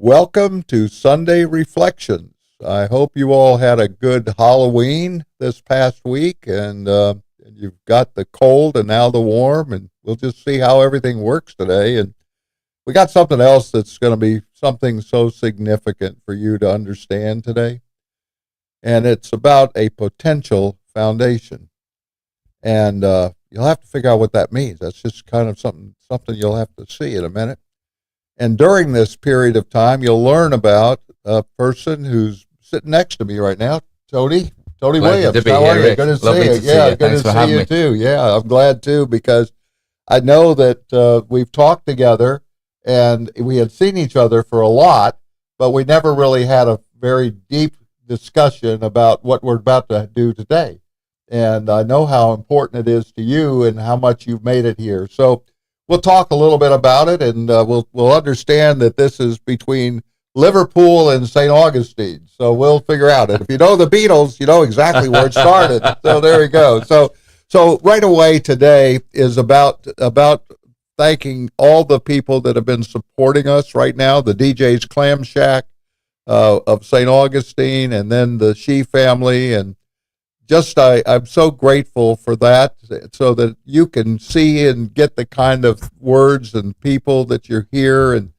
Welcome to Sunday Reflections. I hope you all had a good Halloween this past week, and you've got the cold and now the warm, and we'll just see how everything works today. And we got something else that's going to be something so significant for you to understand today, and it's about a potential foundation. And you'll have to figure out what that means. That's just kind of something you'll have to see in a minute. And during this period of time, you'll learn about a person who's sitting next to me right now, Tony Williams. How are you? Good to see you. Yeah, good to see you too. Yeah, I'm glad too, because I know that we've talked together and we had seen each other for a lot, but we never really had a very deep discussion about what we're about to do today. And I know how important it is to you and how much you've made it here. So we'll talk a little bit about it, and we'll understand that this is between Liverpool and St. Augustine. So we'll figure out it. If you know the Beatles, you know exactly where it started. So there we go. So right away today is about thanking all the people that have been supporting us right now, the DJ's Clam Shack of St. Augustine, and then the Shee family, and I'm so grateful for that, so that you can see and get the kind of words and people that you hear, and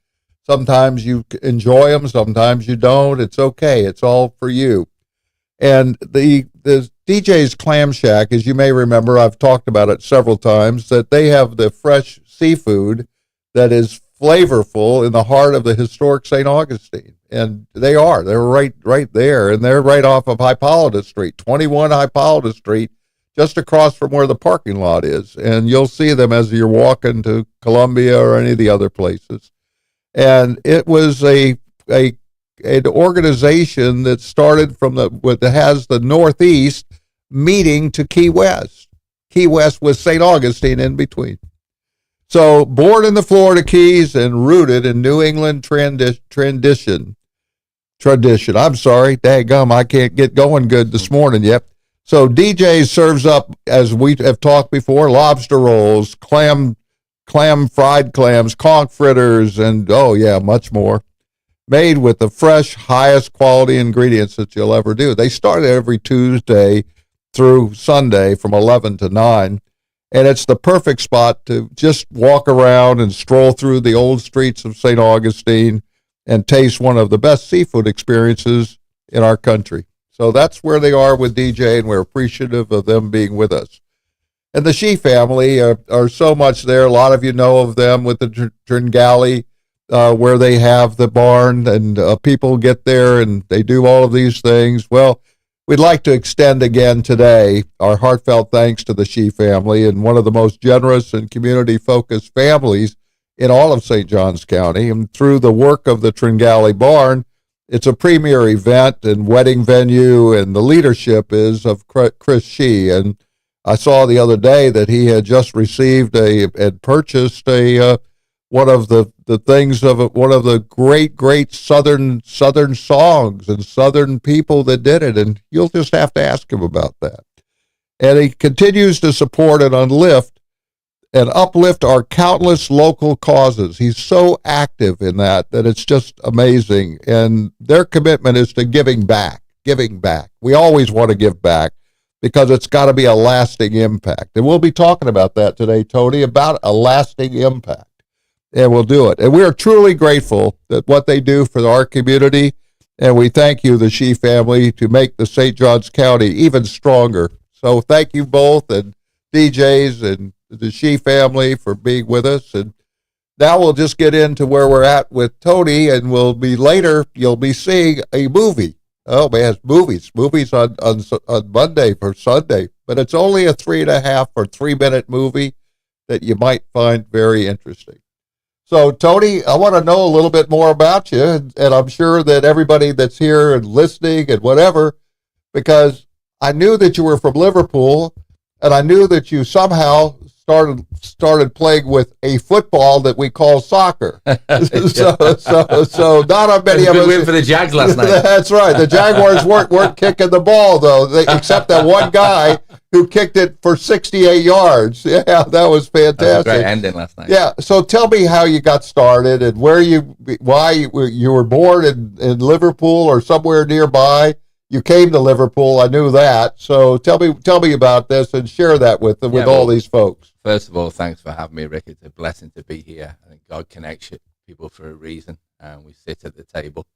sometimes you enjoy them, sometimes you don't. It's okay. It's all for you. And the DJ's Clam Shack, as you may remember, I've talked about it several times, that they have the fresh seafood that is flavorful in the heart of the historic St. Augustine. And they're right there, and they're right off of Hippolyta Street, 21 Hippolyta Street, just across from where the parking lot is. And you'll see them as you're walking to Columbia or any of the other places. And it was an organization that started from that has the Northeast meeting to Key West with St. Augustine in between. So born in the Florida Keys and rooted in New England tradition. I'm sorry, daggum, I can't get going good this morning yet. So DJ serves up, as we have talked before, lobster rolls, fried clams, conch fritters, and much more, made with the fresh, highest quality ingredients that you'll ever do. They start every Tuesday through Sunday from 11 to 9. And it's the perfect spot to just walk around and stroll through the old streets of St. Augustine and taste one of the best seafood experiences in our country. So that's where they are with DJ, and we're appreciative of them being with us. And the Shee family are so much there. A lot of you know of them with the Tringali, where they have the barn, and people get there and they do all of these things. Well, we'd like to extend again today our heartfelt thanks to the Shee family, and one of the most generous and community-focused families in all of St. Johns County. And through the work of the Tringali Barn, it's a premier event and wedding venue, and the leadership is of Chris Shee. And I saw the other day that he had just received purchased one of the things of one of the great southern songs and southern people that did it, and you'll just have to ask him about that. And he continues to support and uplift our countless local causes. He's so active in that it's just amazing. And their commitment is to giving back. We always want to give back, because it's got to be a lasting impact. And we'll be talking about that today, Tony, about a lasting impact. And we'll do it. And we are truly grateful that what they do for our community. And we thank you, the Shee family, to make the St. Johns County even stronger. So thank you both, and DJs and the Shee family, for being with us. And now we'll just get into where we're at with Tony, and you'll be seeing a movie. Oh man, movies on Monday for Sunday, but it's only a 3.5 or 3 minute movie that you might find very interesting. So, Tony, I want to know a little bit more about you, and I'm sure that everybody that's here and listening and whatever, because I knew that you were from Liverpool, and I knew that you somehow started playing with a football that we call soccer. so not on many of us. Win for the Jags last night. That's right. The Jaguars weren't kicking the ball though, except that one guy who kicked it for 68 yards. Yeah, that was fantastic. That was a great ending last night. Yeah. So tell me how you got started and why you were born in Liverpool or somewhere nearby. You came to Liverpool. I knew that. So tell me about this and share that with all these folks. First of all, thanks for having me, Rick. It's a blessing to be here. I think God connects people for a reason, and we sit at the table,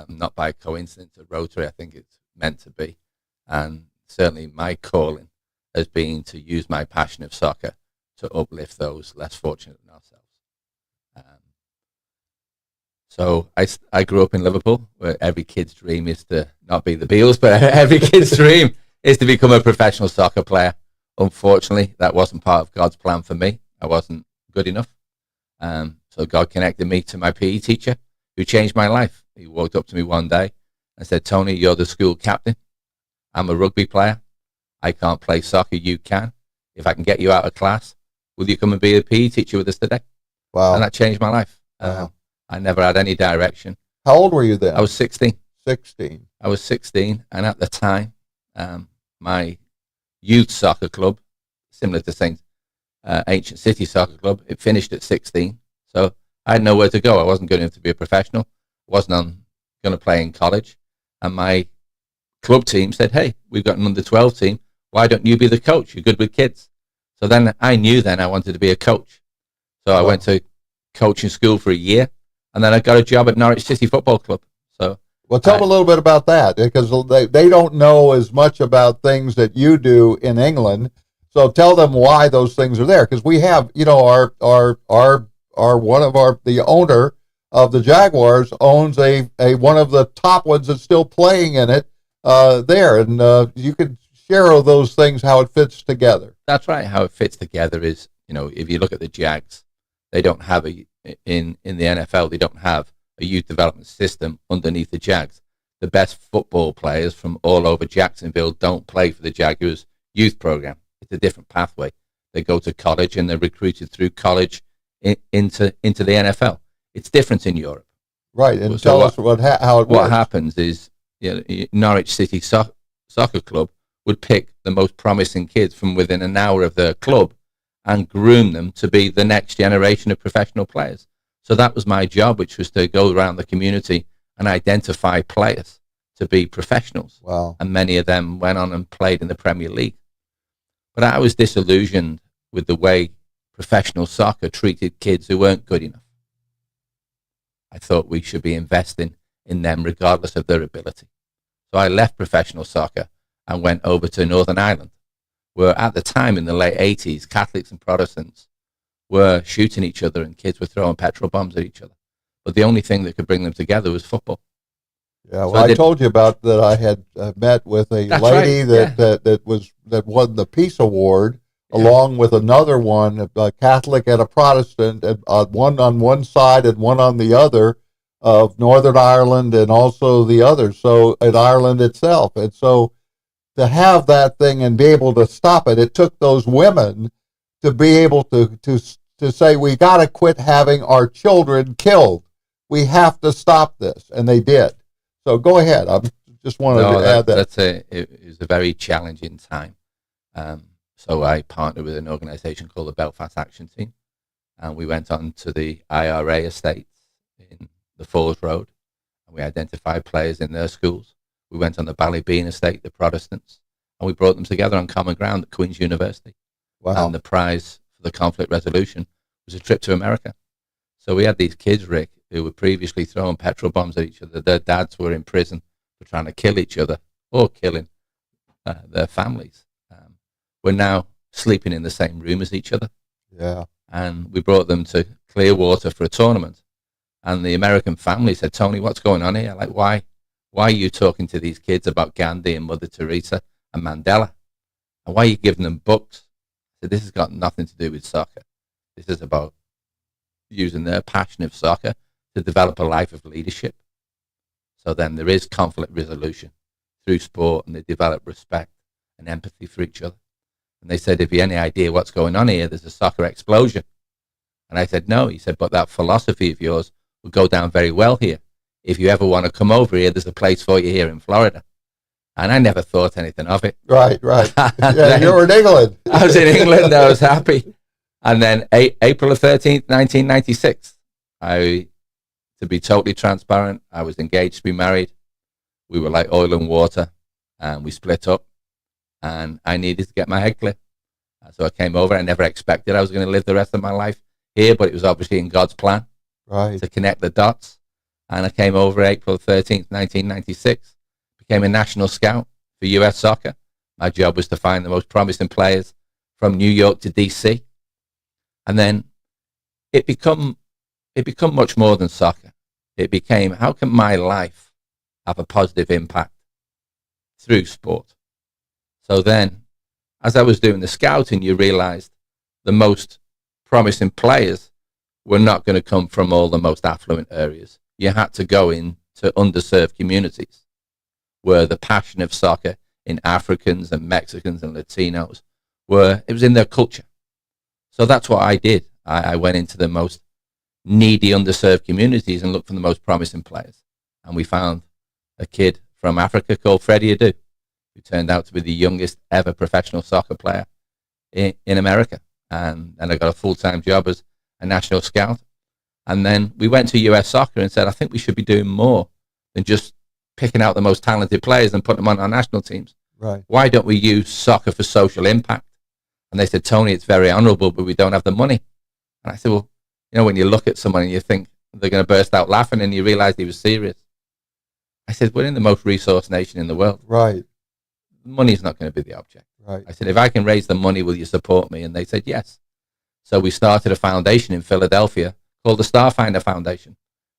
not by coincidence at Rotary. I think it's meant to be, and certainly my calling has been to use my passion of soccer to uplift those less fortunate than ourselves. So I grew up in Liverpool, where every kid's dream is to not be the Beals, but every kid's dream is to become a professional soccer player. Unfortunately, that wasn't part of God's plan for me. I wasn't good enough. So God connected me to my PE teacher, who changed my life. He walked up to me one day and said, "Tony, you're the school captain. I'm a rugby player. I can't play soccer. You can. If I can get you out of class, will you come and be a PE teacher with us today?" Wow. And that changed my life. Wow. I never had any direction. How old were you then? I was 16. 16. I was 16, and at the time, my youth soccer club, similar to St. Ancient City Soccer Club, it finished at 16. So I had nowhere to go. I wasn't good enough to be a professional. Wasn't going to play in college. And my club team said, "Hey, we've got an under-12 team. Why don't you be the coach? You're good with kids." So then I knew I wanted to be a coach. So I went to coaching school for a year, and then I got a job at Norwich City Football Club. So, well, tell them a little bit about that, because they don't know as much about things that you do in England. So tell them why those things are there, because we have, the owner of the Jaguars owns a one of the top ones that's still playing in it there, and you could share all those things, how it fits together. That's right. How it fits together is, if you look at the Jags, they don't have in the NFL, they don't have a youth development system underneath the Jags. The best football players from all over Jacksonville don't play for the Jaguars youth program. It's a different pathway. They go to college and they're recruited through college into the NFL. It's different in Europe. Right, and so tell us how it works. What happens is, Norwich City Soccer Club would pick the most promising kids from within an hour of their club and groom them to be the next generation of professional players. So that was my job, which was to go around the community and identify players to be professionals. Wow. And many of them went on and played in the Premier League. But I was disillusioned with the way professional soccer treated kids who weren't good enough. I thought we should be investing in them regardless of their ability. So I left professional soccer and went over to Northern Ireland, where at the time in the late 80s, Catholics and Protestants were shooting each other and kids were throwing petrol bombs at each other. But the only thing that could bring them together was football. Yeah, well, I told you about that. I had met with a lady that won the Peace Award, along with another one, a Catholic and a Protestant, one on one side and one on the other of Northern Ireland, and also the other, so in Ireland itself. And so to have that thing and be able to stop it, it took those women to be able to say, we got to quit having our children killed. We have to stop this, and they did. So go ahead. I just wanted to add that. It was a very challenging time. So I partnered with an organization called the Belfast Action Team, and we went on to the IRA estates in the Falls Road, and we identified players in their schools. We went on the Ballybean estate, the Protestants, and we brought them together on common ground at Queen's University. Wow. And the prize for the conflict resolution was a trip to America. So we had these kids, Rick, who were previously throwing petrol bombs at each other. Their dads were in prison for trying to kill each other or killing their families. We're now sleeping in the same room as each other. Yeah. And we brought them to Clearwater for a tournament. And the American family said, "Tony, what's going on here? Like, why are you talking to these kids about Gandhi and Mother Teresa and Mandela? And why are you giving them books?" I said, "This has got nothing to do with soccer. This is about using their passion of soccer to develop a life of leadership." So then there is conflict resolution through sport, and they develop respect and empathy for each other. And they said, "If you have any idea what's going on here, there's a soccer explosion." And I said, "No." He said, "But that philosophy of yours will go down very well here. If you ever want to come over here, there's a place for you here in Florida." And I never thought anything of it. Right. Yeah, Then you were in England. I was in England. I was happy. And then April the 13th, 1996, to be totally transparent, I was engaged to be married. We were like oil and water, and we split up, and I needed to get my head clear. So I came over. I never expected I was going to live the rest of my life here, but it was obviously in God's plan to connect the dots. And I came over April 13th, 1996, became a national scout for US soccer. My job was to find the most promising players from New York to DC. And then it become much more than soccer. It became, how can my life have a positive impact through sport? So then, as I was doing the scouting, you realized the most promising players were not going to come from all the most affluent areas. You had to go into underserved communities where the passion of soccer in Africans and Mexicans and Latinos it was in their culture. So that's what I did. I went into the most needy, underserved communities and looked for the most promising players. And we found a kid from Africa called Freddie Adu, who turned out to be the youngest ever professional soccer player in America. And I got a full-time job as a national scout. And then we went to US soccer and said, I think we should be doing more than just picking out the most talented players and putting them on our national teams. Right. Why don't we use soccer for social impact? And they said, Tony, it's very honorable, but we don't have the money. And I said, well, when you look at someone and you think they're going to burst out laughing and you realize he was serious. I said, we're in the most resource nation in the world. Right. Money's not going to be the object. Right. I said, if I can raise the money, will you support me? And they said, yes. So we started a foundation in Philadelphia called the Starfinder Foundation.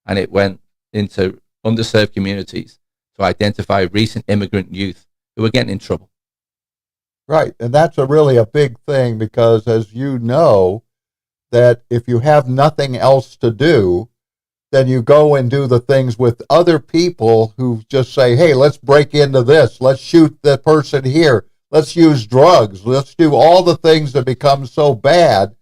And it went into underserved communities to identify recent immigrant youth who were getting in trouble. Right. And that's really a big thing because, as you know, that if you have nothing else to do, then you go and do the things with other people who just say, hey, let's break into this. Let's shoot the person here. Let's use drugs. Let's do all the things that become so bad.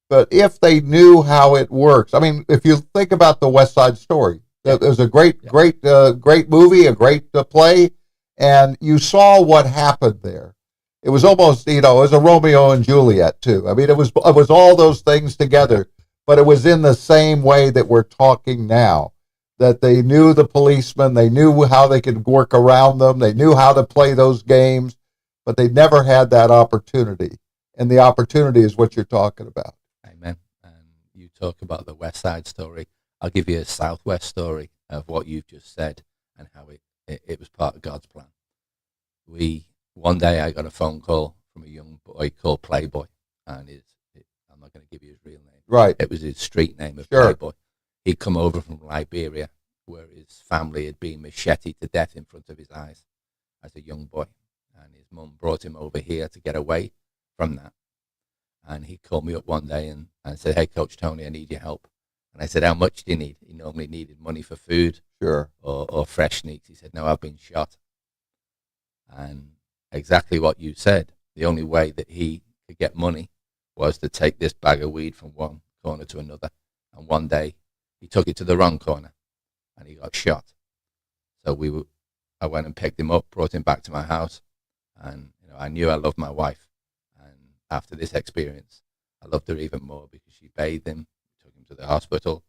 But if they knew how it works, I mean, if you think about the West Side Story, it was a great movie, a great play, and you saw what happened there. It was almost, it was a Romeo and Juliet too. I mean, it was all those things together, but it was in the same way that we're talking now, that they knew the policemen, they knew how they could work around them, they knew how to play those games, but they never had that opportunity. And the opportunity is what you're talking about. Amen. And you talk about the West Side Story. I'll give you a Southwest story of what you've just said and how it was part of God's plan. One day I got a phone call from a young boy called Playboy, and I'm not going to give you his real name. Right. It was his street name of Sure. Playboy. He'd come over from Liberia, where his family had been macheted to death in front of his eyes as a young boy. And his mum brought him over here to get away from that. And he called me up one day and said, hey, Coach Tony, I need your help. And I said, how much do you need? He normally needed money for food. Sure. Or fresh sneaks. He said, no, I've been shot. And exactly what you said. The only way that he could get money was to take this bag of weed from one corner to another. And one day he took it to the wrong corner and he got shot. So I went and picked him up, brought him back to my house. And I knew I loved my wife. And after this experience, I loved her even more because she bathed him, took him to the hospital.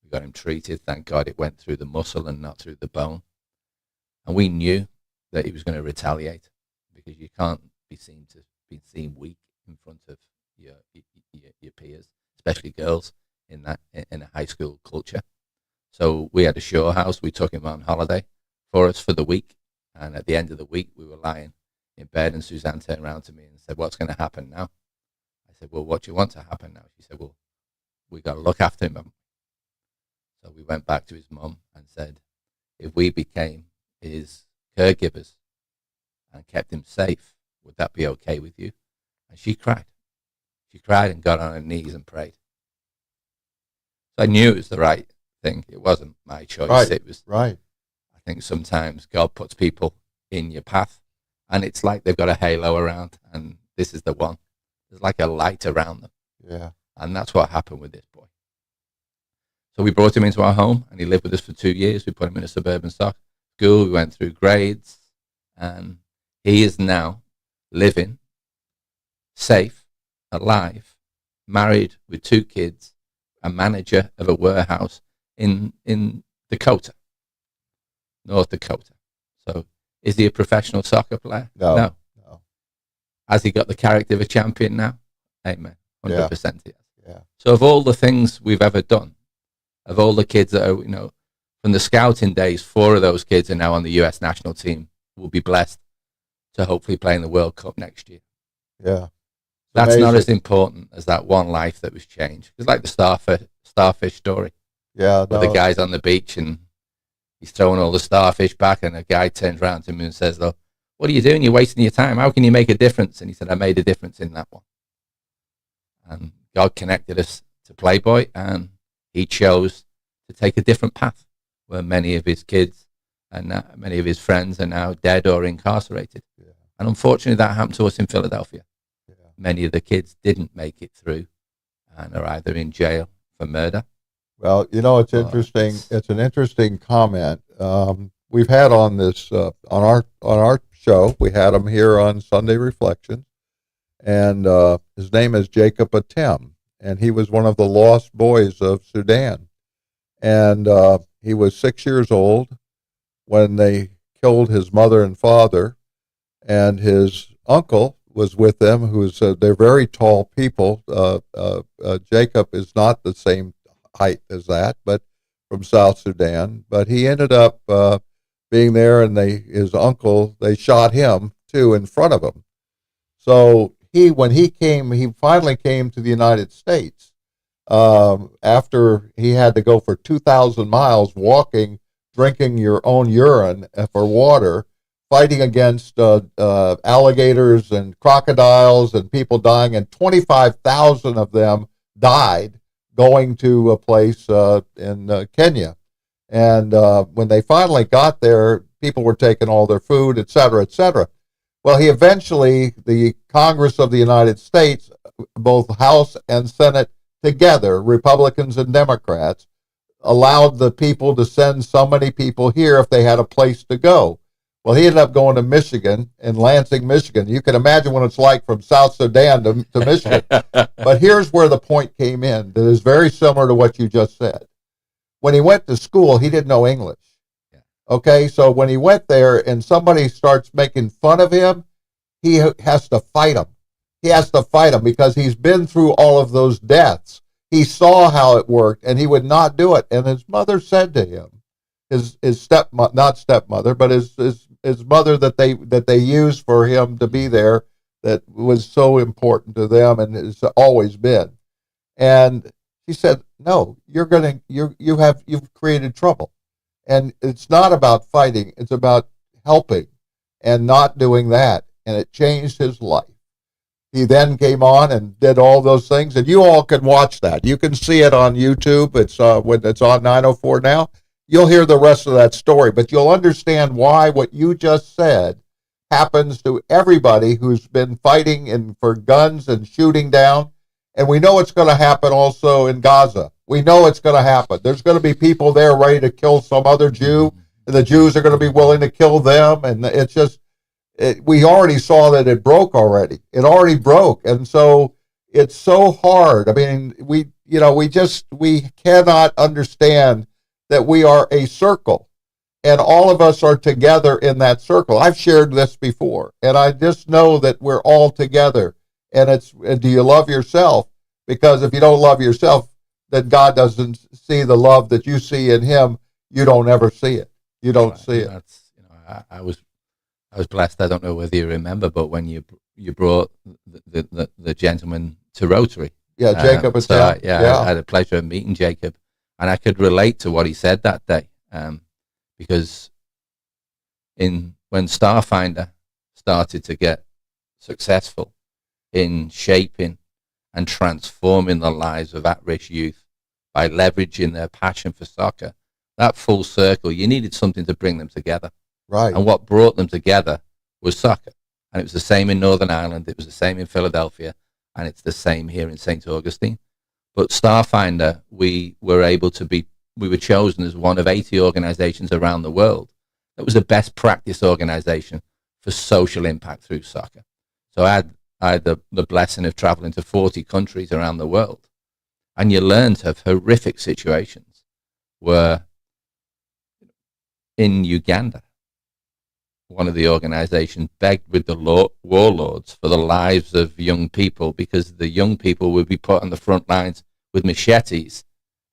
We got him treated. Thank God it went through the muscle and not through the bone. And we knew that he was going to retaliate, because you can't be seen weak in front of your peers, especially girls in a high school culture. So we had a shore house. We took him on holiday for us for the week, and at the end of the week, we were lying in bed, and Suzanne turned around to me and said, "What's going to happen now?" I said, "Well, what do you want to happen now?" She said, "Well, we got to look after him." So we went back to his mum and said, "If we became his caregivers and kept him safe, would that be okay with you?" And she cried. She cried and got on her knees and prayed. So I knew it was the right thing. It wasn't my choice. Right. It was Right. I think sometimes God puts people in your path, and it's like they've got a halo around, and this is the one. There's like a light around them. Yeah. And that's what happened with this boy. So we brought him into our home, and he lived with us for 2 years. We put him in a suburban school. We went through grades, And he is now living safe, alive, married with 2 kids, a manager of a warehouse in Dakota, North Dakota. So is he a professional soccer player? No. No. Has he got the character of a champion now? Amen. 100% he has. Yeah. So of all the things we've ever done, of all the kids that are, from the scouting days, 4 of those kids are now on the U.S. national team, will be blessed to hopefully play in the World Cup next year. Yeah. That's amazing. not as important as that one life that was changed. It's like the starfish story. Yeah. Where the guy's on the beach and he's throwing all the starfish back, and a guy turns around to him and says, "Look, what are you doing? You're wasting your time. How can you make a difference?" And he said, "I made a difference in that one." And God connected us to Playboy, and he chose to take a different path, where many of his kids and many of his friends are now dead or incarcerated. Yeah. And unfortunately, that happened to us in Philadelphia. Yeah. Many of the kids didn't make it through and are either in jail for murder. Well, it's interesting. It's an interesting comment. We've had on this on our show. We had him here on Sunday Reflections, and his name is Jacob Atem, and he was one of the lost boys of Sudan, and he was 6 years old when they killed his mother and father, and his uncle was with them. They're very tall people. Jacob is not the same height as that, but from South Sudan. But he ended up being there, and his uncle, they shot him too in front of him. So when he finally came to the United States after he had to go for 2,000 miles walking, drinking your own urine for water, fighting against alligators and crocodiles and people dying, and 25,000 of them died going to a place in Kenya. And when they finally got there, people were taking all their food, et cetera, et cetera. Well, the Congress of the United States, both House and Senate together, Republicans and Democrats, allowed the people to send so many people here if they had a place to go. Well, he ended up going to Michigan, in Lansing, Michigan. You can imagine what it's like from South Sudan to Michigan. But here's where the point came in that is very similar to what you just said. When he went to school, he didn't know English. Okay, so when he went there and somebody starts making fun of him, he has to fight them. He has to fight them because he's been through all of those deaths. He saw how it worked, and he would not do it. And his mother said to him, his not stepmother, but his mother that they used for him to be there, that was so important to them and has always been. And she said, "No, you've created trouble, and it's not about fighting; it's about helping, and not doing that." And it changed his life. He then came on and did all those things, and you all can watch that. You can see it on YouTube. It's when it's on 904 now. You'll hear the rest of that story, but you'll understand why what you just said happens to everybody who's been fighting for guns and shooting down. And we know it's going to happen also in Gaza. We know it's going to happen. There's going to be people there ready to kill some other Jew, and the Jews are going to be willing to kill them. And it's just, we already saw that it broke already. It already broke. And so it's so hard. I mean, we cannot understand that we are a circle, and all of us are together in that circle. I've shared this before, and I just know that we're all together. And do you love yourself? Because if you don't love yourself, then God doesn't see the love that you see in Him. You don't ever see it. You don't see it. That's, I was blessed. I don't know whether you remember, but when you brought the gentleman to Rotary, Jacob. I had the pleasure of meeting Jacob. And I could relate to what he said that day, because when Starfinder started to get successful in shaping and transforming the lives of at-risk youth by leveraging their passion for soccer, that full circle, you needed something to bring them together. Right. And what brought them together was soccer. And it was the same in Northern Ireland, it was the same in Philadelphia, and it's the same here in St. Augustine. But Starfinder, we were chosen as one of 80 organizations around the world that was a best practice organization for social impact through soccer. So I had the blessing of traveling to 40 countries around the world, and you learned of horrific situations where in Uganda, one of the organizations begged with the warlords for the lives of young people, because the young people would be put on the front lines with machetes,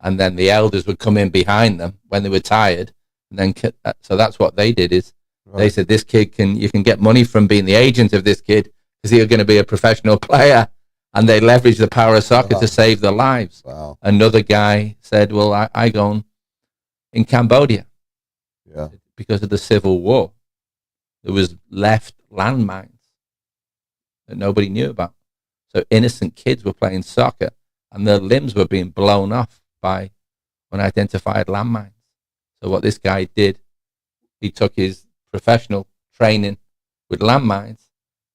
and then the elders would come in behind them when they were tired. And then, so that's what they did, is they said, this kid you can get money from being the agent of this kid, because he's going to be a professional player. And they leveraged the power of soccer to save their lives. Wow. Another guy said, well, I go in Cambodia because of the civil war. There was left landmines that nobody knew about. So innocent kids were playing soccer, and their limbs were being blown off by unidentified landmines. So what this guy did, he took his professional training with landmines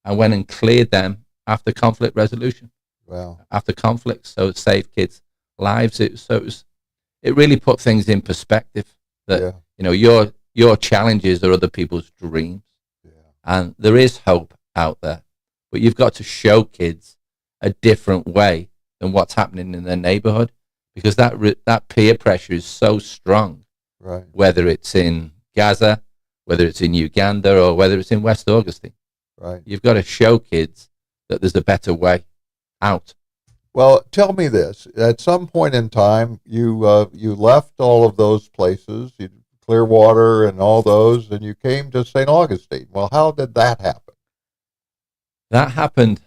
and went and cleared them after conflict resolution. Wow. After conflict, so it saved kids' lives. It really put things in perspective that your challenges are other people's dreams. And there is hope out there, but you've got to show kids a different way than what's happening in their neighborhood, because that peer pressure is so strong, right? Whether it's in Gaza, whether it's in Uganda, or whether it's in West Augustine, right? You've got to show kids that there's a better way out. Well, tell me this: at some point in time, you left all of those places. Clearwater and all those, and you came to St. Augustine. Well, how did that happen? That happened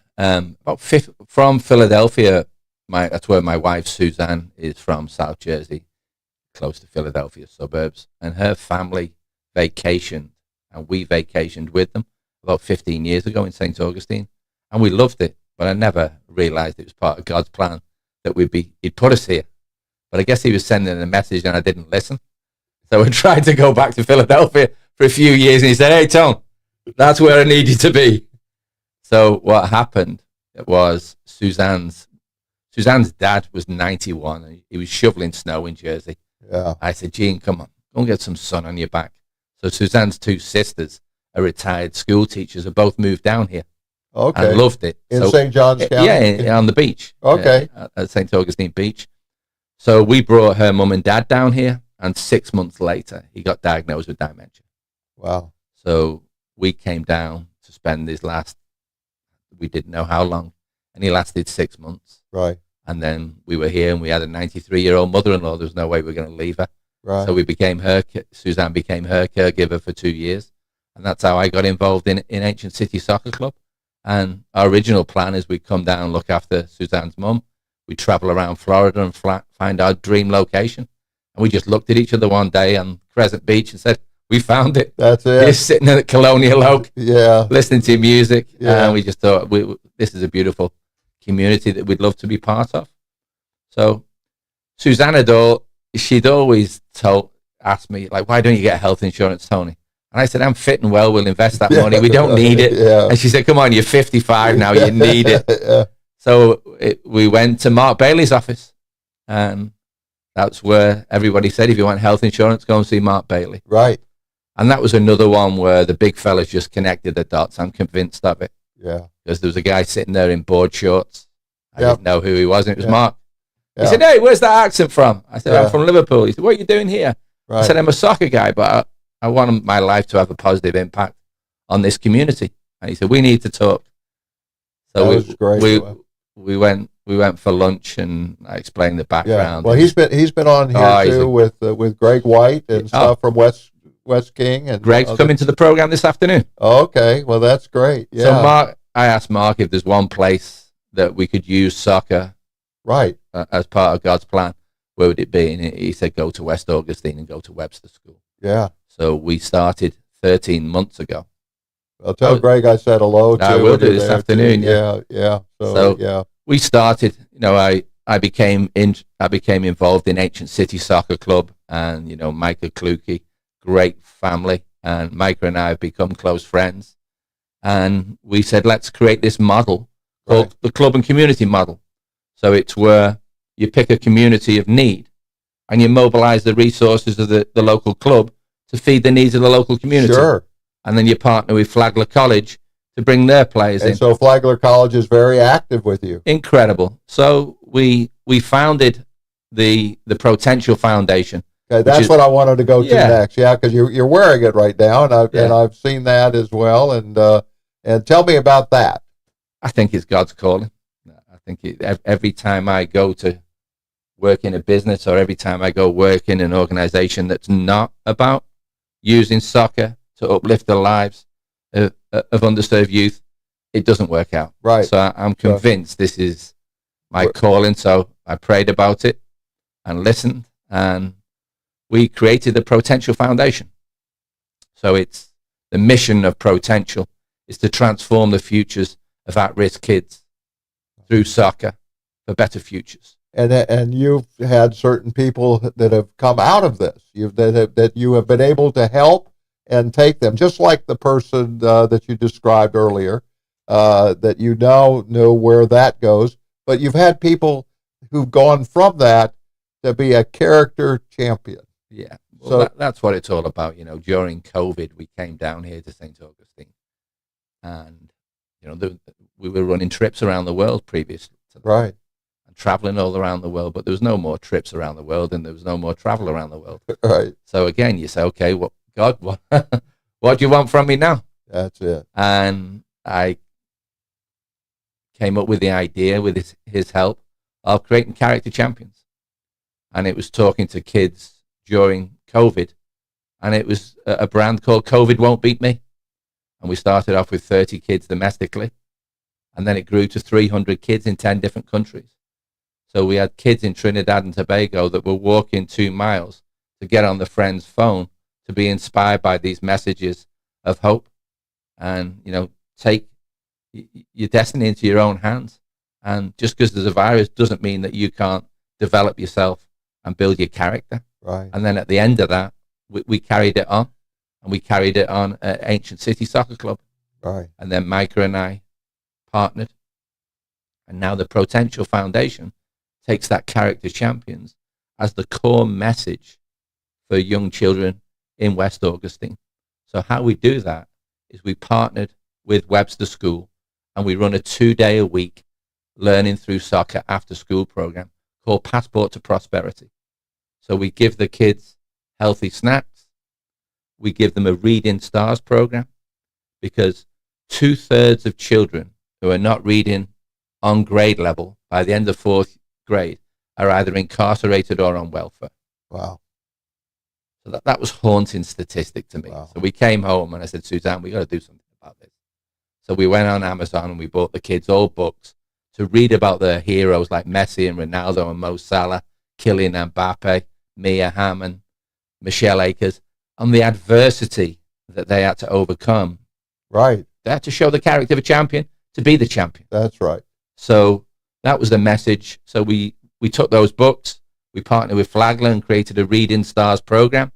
from Philadelphia. That's where my wife Suzanne is from, South Jersey, close to Philadelphia suburbs, and her family vacationed, and we vacationed with them about 15 years ago in St. Augustine, and we loved it. But I never realized it was part of God's plan that he'd put us here. But I guess he was sending a message, and I didn't listen. So I tried to go back to Philadelphia for a few years, and he said, hey, Tom, that's where I need you to be. So what happened was Suzanne's dad was 91, and he was shoveling snow in Jersey. Yeah. I said, Gene, come on, go and get some sun on your back. So Suzanne's two sisters are retired school teachers, have both moved down here. Okay. And loved it. In St. John's County? Yeah, on the beach. Okay. At St. Augustine Beach. So we brought her mum and dad down here. And 6 months later, he got diagnosed with dementia. Wow. So we came down to spend we didn't know how long, and he lasted 6 months. Right. And then we were here, and we had a 93-year-old mother-in-law. There was no way we were going to leave her. Right. So Suzanne became her caregiver for 2 years. And that's how I got involved in Ancient City Soccer Club. And our original plan is we'd come down and look after Suzanne's mum. We'd travel around Florida and find our dream location. And we just looked at each other one day on Crescent Beach and said, we found it. That's it. Just sitting at Colonial Oak, listening to music. Yeah. And we just thought, this is a beautiful community that we'd love to be part of. So Suzanne she'd always asked me, like, why don't you get health insurance, Tony? And I said, I'm fit and well. We'll invest that money. We don't need it. Yeah. And she said, come on, you're 55 now. You need it. Yeah. So we went to Mark Bailey's office. And that's where everybody said, if you want health insurance, go and see Mark Bailey. Right. And that was another one where the big fellas just connected the dots. I'm convinced of it. Yeah. Because there was a guy sitting there in board shorts. I didn't know who he was, and it was Mark. Yeah. He said, hey, where's that accent from? I said, I'm from Liverpool. He said, what are you doing here? Right. I said, I'm a soccer guy, but I want my life to have a positive impact on this community. And he said, we need to talk. So that was great. We went for lunch, and I explained the background. Yeah. Well, he's been on here too with Greg White and stuff from West King. And Greg's coming to the program this afternoon. Oh, okay, well that's great. Yeah. So I asked Mark if there's one place that we could use soccer, right, as part of God's plan. Where would it be? And he said, go to West Augustine and go to Webster School. Yeah. So we started 13 months ago. I'll tell Greg I said hello to I will do this afternoon. Yeah. So we started. I became involved in Ancient City Soccer Club, and Micah Kluge, great family, and Micah and I have become close friends. And we said, let's create this model called the club and community model. So it's where you pick a community of need, and you mobilize the resources of the local club to feed the needs of the local community. Sure. and then you partner with Flagler College to bring their players in. And so Flagler College is very active with you. Incredible. So we founded the Potential Foundation. Okay, that's what I wanted to go to next. Yeah, because you're wearing it right now, and I've seen that as well. And tell me about that. I think it's God's calling. I think every time I go to work in a business, or every time I go work in an organization that's not about using soccer to uplift the lives of underserved youth, it doesn't work out. Right. So I'm convinced this is my calling. So I prayed about it and listened, and we created the Potential Foundation. So it's the mission of Potential is to transform the futures of at-risk kids through soccer for better futures. And you've had certain people that have come out of this. That you have been able to help and take them, just like the person that you described earlier, that you now know where that goes. But you've had people who've gone from that to be a character champion. Yeah, well, that's what it's all about. During COVID, we came down here to St. Augustine, and we were running trips around the world previously. Right. Traveling all around the world, but there was no more trips around the world, and there was no more travel around the world. Right. So again, you say, okay, God, what do you want from me now? That's it. And I came up with the idea, with his help, of creating character champions. And it was talking to kids during COVID, and it was a brand called COVID Won't Beat Me. And we started off with 30 kids domestically, and then it grew to 300 kids in 10 different countries. So we had kids in Trinidad and Tobago that were walking 2 miles to get on the friend's phone to be inspired by these messages of hope, and take your destiny into your own hands. And just because there's a virus doesn't mean that you can't develop yourself and build your character. Right. And then at the end of that, we carried it on, and we carried it on at Ancient City Soccer Club. Right. And then Micah and I partnered, and now the Potential Foundation takes that character champions as the core message for young children in West Augustine. So how we do that is we partnered with Webster School, and we run a 2-day-a-week learning through soccer after school program called Passport to Prosperity. So we give the kids healthy snacks. We give them a Reading Stars program, because 2/3 of children who are not reading on grade level by the end of 4th grade are either incarcerated or on welfare. Wow. So that was haunting statistic to me. Wow. So we came home and I said, Suzanne, we got to do something about this. So we went on Amazon and we bought the kids all books to read about their heroes like Messi and Ronaldo and Mo Salah, Kylian Mbappe, Mia Hammond, Michelle Akers, on the adversity that they had to overcome. Right. They had to show the character of a champion to be the champion. That's right. So that was the message. So we took those books, we partnered with Flagler and created a Reading Stars program.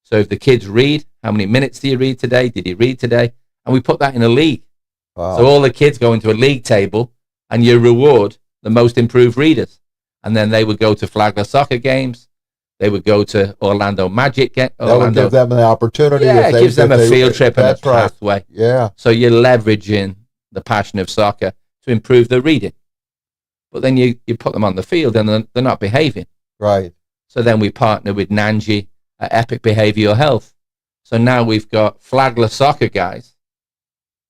So if the kids read, how many minutes do you read today? Did you read today? And we put that in a league. Wow. So all the kids go into a league table, and you reward the most improved readers. And then they would go to Flagler soccer games. They would go to Orlando Magic. That would give them the opportunity. Yeah, it gives them a field trip and a pathway. Right. Yeah. So you're leveraging the passion of soccer to improve their reading. But then you put them on the field and they're not behaving. Right. So then we partner with Nanji at Epic Behavioral Health. So now we've got Flagler soccer guys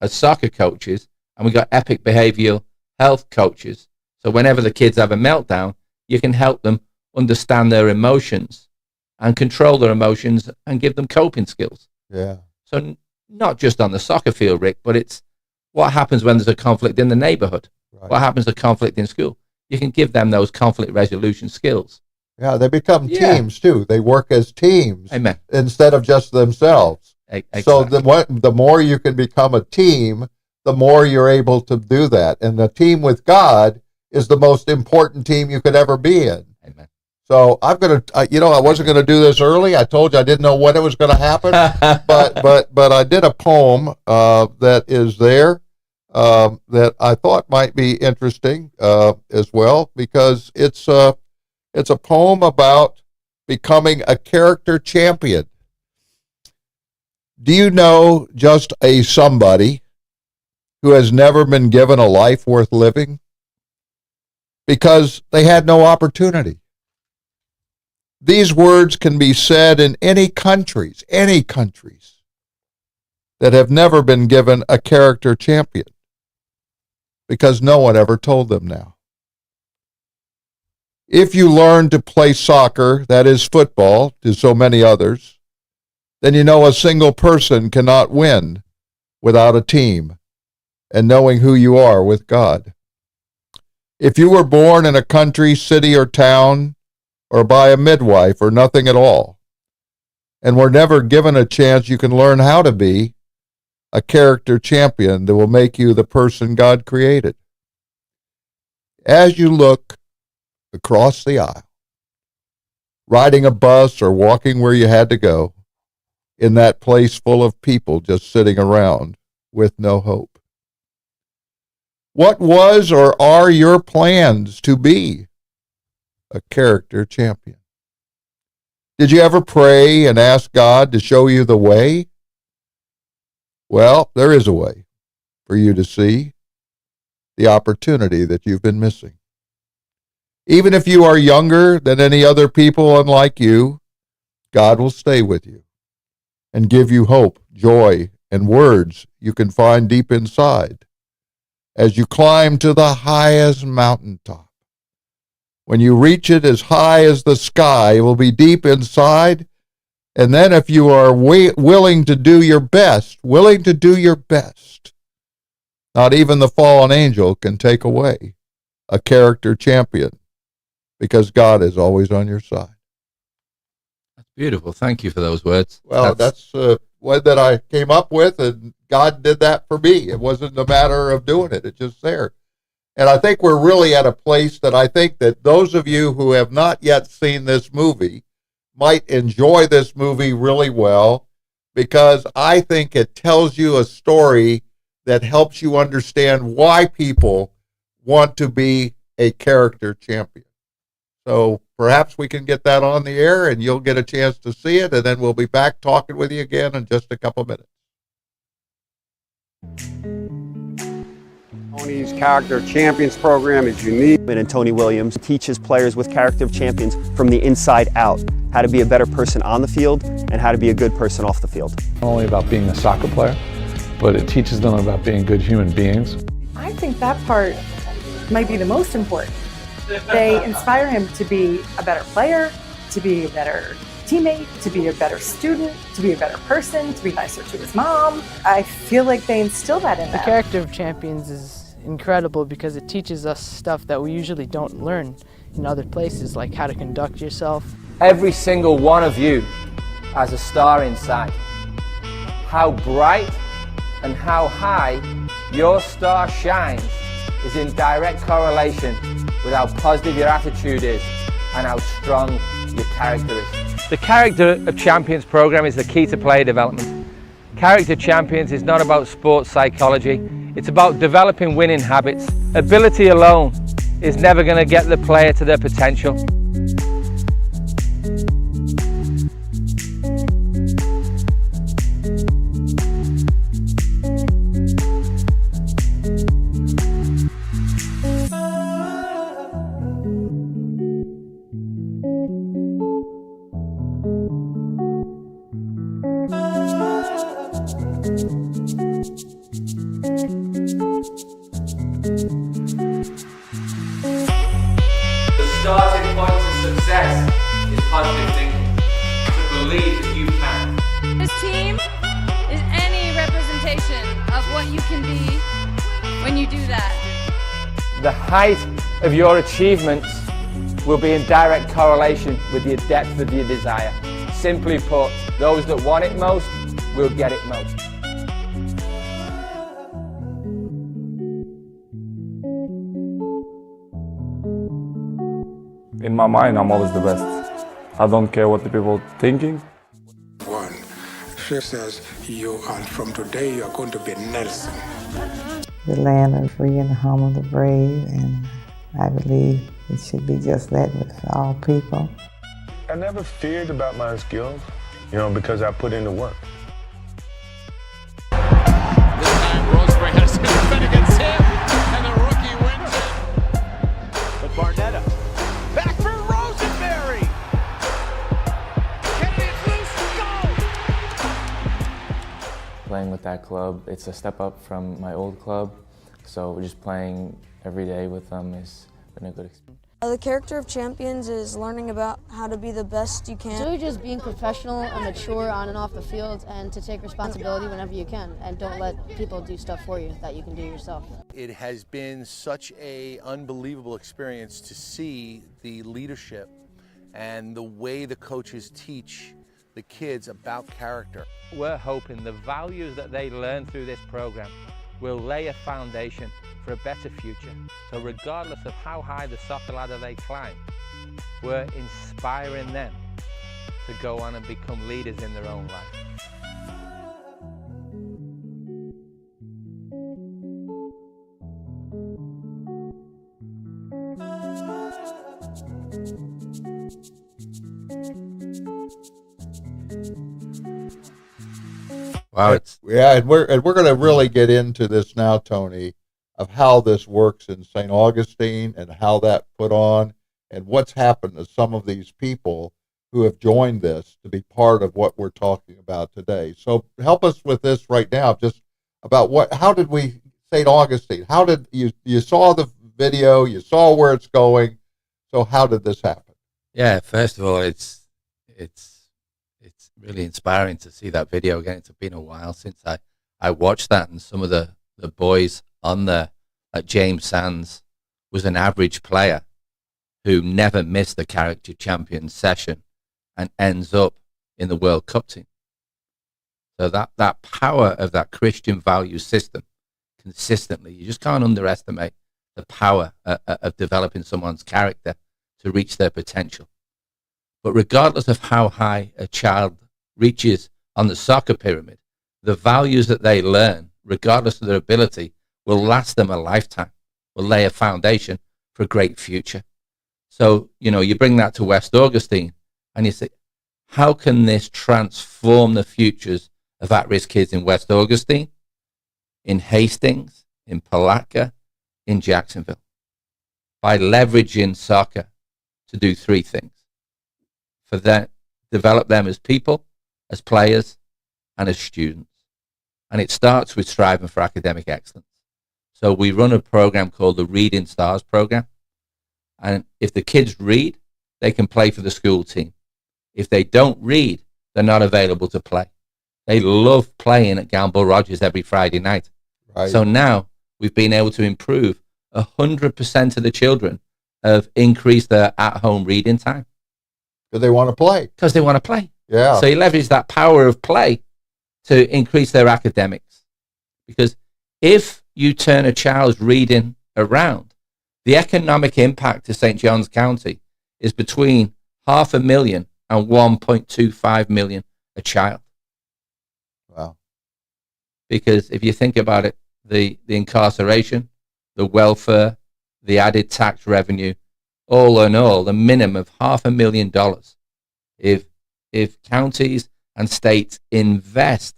as soccer coaches, and we've got Epic Behavioral Health coaches. So whenever the kids have a meltdown, you can help them understand their emotions and control their emotions and give them coping skills. Yeah. So not just on the soccer field, Rick, but it's what happens when there's a conflict in the neighborhood. Right. What happens to conflict in school? You can give them those conflict resolution skills. Yeah, they become teams too. They work as teams. Amen. Instead of just themselves. Exactly. So the more you can become a team, the more you're able to do that. And the team with God is the most important team you could ever be in. Amen. So I'm going to, I wasn't going to do this early. I told you I didn't know when it was going to happen, but I did a poem that is there that I thought might be interesting as well, because it's a poem about becoming a character champion. Do you know just a somebody who has never been given a life worth living? Because they had no opportunity. These words can be said in any countries that have never been given a character champion, because no one ever told them now. If you learn to play soccer, that is football, to so many others, then you know a single person cannot win without a team and knowing who you are with God. If you were born in a country, city, or town, or by a midwife, or nothing at all, and were never given a chance, you can learn how to be a character champion that will make you the person God created. As you look across the aisle, riding a bus or walking where you had to go, in that place full of people just sitting around with no hope, what was or are your plans to be a character champion? Did you ever pray and ask God to show you the way? Well, there is a way for you to see the opportunity that you've been missing. Even if you are younger than any other people unlike you, God will stay with you and give you hope, joy, and words you can find deep inside as you climb to the highest mountaintop. When you reach it as high as the sky, it will be deep inside. And then if you are willing to do your best, not even the fallen angel can take away a character champion, because God is always on your side. That's beautiful. Thank you for those words. Well, that's one that I came up with, and God did that for me. It wasn't a matter of doing it. It's just there. And I think we're really at a place that I think that those of you who have not yet seen this movie might enjoy this movie really well, because I think it tells you a story that helps you understand why people want to be a character champion. So perhaps we can get that on the air and you'll get a chance to see it, and then we'll be back talking with you again in just a couple minutes. Tony's Character Champions program is unique. And Tony Williams teaches players with Character Champions from the inside out, how to be a better person on the field and how to be a good person off the field. Not only about being a soccer player, but it teaches them about being good human beings. I think that part might be the most important. They inspire him to be a better player, to be a better teammate, to be a better student, to be a better person, to be nicer to his mom. I feel like they instill that in them. The Character of Champions is incredible because it teaches us stuff that we usually don't learn in other places, like how to conduct yourself. Every single one of you has a star inside. How bright and how high your star shines is in direct correlation with how positive your attitude is and how strong your character is. The Character of Champions program is the key to player development. Character Champions is not about sports psychology, it's about developing winning habits. Ability alone is never going to get the player to their potential. Starting point to success is positive thinking, to believe that you can. This team is any representation of what you can be when you do that. The height of your achievements will be in direct correlation with the depth of your desire. Simply put, those that want it most will get it most. In my mind, I'm always the best. I don't care what the people are thinking. One, she says, you are from today, you are going to be Nelson. The land of the free and the home of the brave, and I believe it should be just that with all people. I never feared about my skills, because I put in the work. with that club. It's a step up from my old club, so just playing every day with them has been a good experience. The character of champions is learning about how to be the best you can. It's really just being professional and mature on and off the field, and to take responsibility whenever you can, and don't let people do stuff for you that you can do yourself. It has been such an unbelievable experience to see the leadership and the way the coaches teach the kids about character. We're hoping the values that they learn through this program will lay a foundation for a better future. So regardless of how high the soccer ladder they climb, we're inspiring them to go on and become leaders in their own life. Wow, yeah, and we're going to really get into this now, Tony, of how this works in St. Augustine and how that put on and what's happened to some of these people who have joined this to be part of what we're talking about today. So help us with this right now, just about how did we, St. Augustine, how did you saw the video, you saw where it's going, so how did this happen? Yeah, first of all, it's really inspiring to see that video again. It's been a while since I watched that, and some of the boys on there, like James Sands, was an average player who never missed the Character Champions session and ends up in the World Cup team. So that power of that Christian value system consistently, you just can't underestimate the power of developing someone's character to reach their potential. But regardless of how high a child reaches on the soccer pyramid, the values that they learn, regardless of their ability, will last them a lifetime, will lay a foundation for a great future. So, you bring that to West Augustine and you say, how can this transform the futures of at-risk kids in West Augustine, in Hastings, in Palatka, in Jacksonville? By leveraging soccer to do three things. For them, develop them as people, as players, and as students. And it starts with striving for academic excellence. So we run a program called the Reading Stars program. And if the kids read, they can play for the school team. If they don't read, they're not available to play. They love playing at Gamble Rogers every Friday night. Right. So now we've been able to improve 100% of the children have increased their at-home reading time. Because they want to play. Because they want to play. Yeah. So you leverage that power of play to increase their academics. Because if you turn a child's reading around, the economic impact to St. Johns County is between $500,000 and $1.25 million a child. Wow. Because if you think about it, the incarceration, the welfare, the added tax revenue, all in all, the minimum of $500,000. If counties and states invest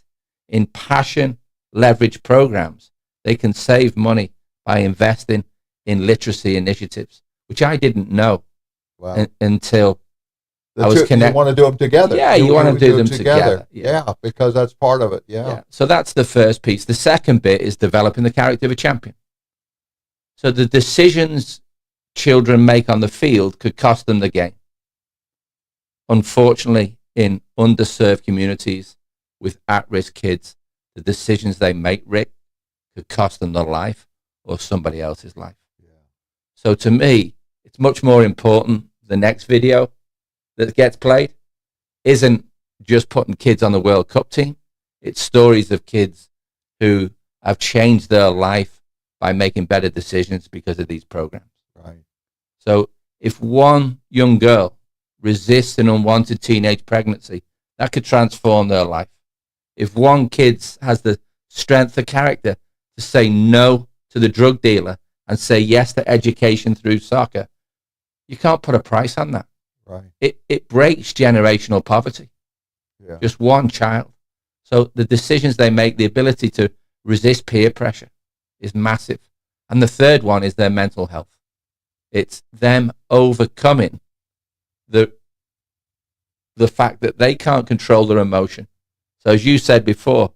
in passion leverage programs, they can save money by investing in literacy initiatives, which I didn't know until I was connected. You want to do them together. Yeah, you want to do them together. Yeah, because that's part of it. Yeah. So that's the first piece. The second bit is developing the character of a champion. So the decisions children make on the field could cost them the game. Unfortunately, in underserved communities with at-risk kids, the decisions they make, Rick, could cost them their life or somebody else's life. Yeah. So to me, it's much more important. The next video that gets played isn't just putting kids on the World Cup team. It's stories of kids who have changed their life by making better decisions because of these programs. Right. So if one young girl resists an unwanted teenage pregnancy, that could transform their life. If one kid has the strength of character to say no to the drug dealer and say yes to education through soccer, you can't put a price on that. Right. It breaks generational poverty. Yeah. Just one child. So the decisions they make, the ability to resist peer pressure is massive. And the third one is their mental health. It's them overcoming the fact that they can't control their emotion. So as you said before,